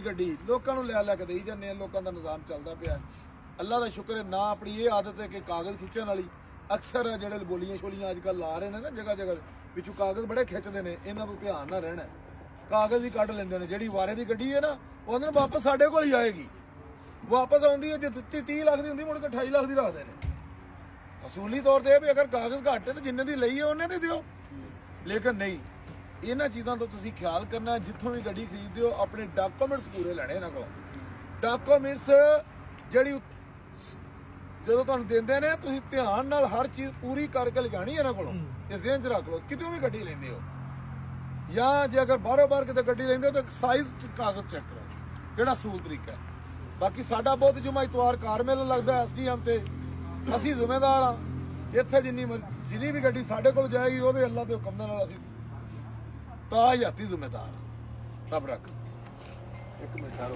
ਗੱਡੀ ਲੋਕਾਂ ਨੂੰ ਲੈ ਕੇ ਦੇਈ ਜਾਂਦੇ ਆ। ਲੋਕਾਂ ਦਾ ਨਿਜ਼ਾਮ ਚੱਲਦਾ ਪਿਆ। ਅੱਲਾ ਦਾ ਸ਼ੁਕਰ ਹੈ ਨਾ ਆਪਣੀ ਇਹ ਆਦਤ ਹੈ ਕਿ ਕਾਗਜ਼ ਖਿੱਚਣ ਵਾਲੀ ਅਕਸਰ ਜਿਹੜੇ ਬੋਲੀਆਂ ਛੋਲੀਆਂ ਅੱਜ ਕੱਲ੍ਹ ਲਾ ਰਹੇ ਨੇ ਨਾ ਜਗ੍ਹਾ ਜਗ੍ਹਾ ਵਿੱਚੋਂ ਕਾਗਜ਼ ਬੜੇ ਖਿੱਚਦੇ ਨੇ। ਇਹਨਾਂ ਤੋਂ ਧਿਆਨ ਨਾ ਰਹਿਣਾ, ਕਾਗਜ਼ ਹੀ ਕੱਢ ਲੈਂਦੇ ਨੇ। ਜਿਹੜੀ ਵਾਰੇ ਦੀ ਗੱਡੀ ਹੈ ਨਾ ਉਹਦੇ ਨਾਲ ਵਾਪਸ ਸਾਡੇ ਕੋਲ ਹੀ ਆਏਗੀ। ਵਾਪਸ ਆਉਂਦੀ ਹੈ ਜੇ 30 ਲੱਖ ਦੀ ਹੁੰਦੀ ਮੁੜ ਕੇ 28 ਲੱਖ ਦੀ ਰੱਖਦੇ ਨੇ। ਅਸੂਲੀ ਤੌਰ ਤੇ ਵੀ ਅਗਰ ਕਾਗਜ਼ ਘੱਟ ਹੈ ਤਾਂ ਜਿੰਨੇ ਦੀ ਲਈ ਹੈ ਉਹਨੇ ਦੀ ਦਿਓ। ਲੇਕਿਨ ਨਹੀਂ, ਇਹਨਾਂ ਚੀਜ਼ਾਂ ਤੋਂ ਤੁਸੀਂ ਖਿਆਲ ਕਰਨਾ। ਜਿੱਥੋਂ ਵੀ ਗੱਡੀ ਖਰੀਦਦੇ ਹੋ ਆਪਣੇ ਡਾਕੂਮੈਂਟਸ ਪੂਰੇ ਲੈਣੇ ਇਹਨਾਂ ਕੋਲ। ਡਾਕੂਮੈਂਟਸ ਜਿਹੜੀ ਜਦੋਂ ਤੁਹਾਨੂੰ ਦਿੰਦੇ ਨੇ ਤੁਸੀਂ ਧਿਆਨ ਨਾਲ ਹਰ ਚੀਜ਼ ਪੂਰੀ ਕਰਕੇ ਲਿਜਾਣੀ ਇਹਨਾਂ ਕੋਲੋਂ। ਇਹ ਜ਼ਿਹਨ 'ਚ ਰੱਖ ਲਓ ਕਿਤੋਂ ਵੀ ਗੱਡੀ ਲੈਂਦੇ ਹੋ ਜਾਂ ਜੇ ਅਗਰ ਬਾਹਰੋਂ ਬਾਹਰ ਕਿਤੇ ਗੱਡੀ ਲੈਂਦੇ ਹੋ ਤਾਂ ਇੱਕ ਸਾਈਜ਼ ਕਾਗਜ਼ ਚੈੱਕ ਕਰੋ, ਜਿਹੜਾ ਅਸੂਲ ਤਰੀਕਾ ਹੈ। ਬਾਕੀ ਸਾਡਾ ਬਹੁਤ ਜੁਮਾ ਇਤਵਾਰ ਕਾਰ ਮੇਲਾ ਲੱਗਦਾ ਐਸਡੀਐਮ ਤੇ, ਅਸੀਂ ਜ਼ਿੰਮੇਦਾਰ ਹਾਂ। ਇੱਥੇ ਜਿੰਨੀ ਵੀ ਗੱਡੀ ਸਾਡੇ ਕੋਲ ਜਾਏਗੀ ਉਹਦੇ ਅੱਲਾ ਦੇ ਹੁਕਮ ਨਾਲ ਅਸੀਂ ਤਾਹਯਾਤੀ ਜ਼ਿੰਮੇਦਾਰ। ਸਭ ਰੱਖ ਇੱਕ ਮਿੰਟ ਠਹਿਰੋ।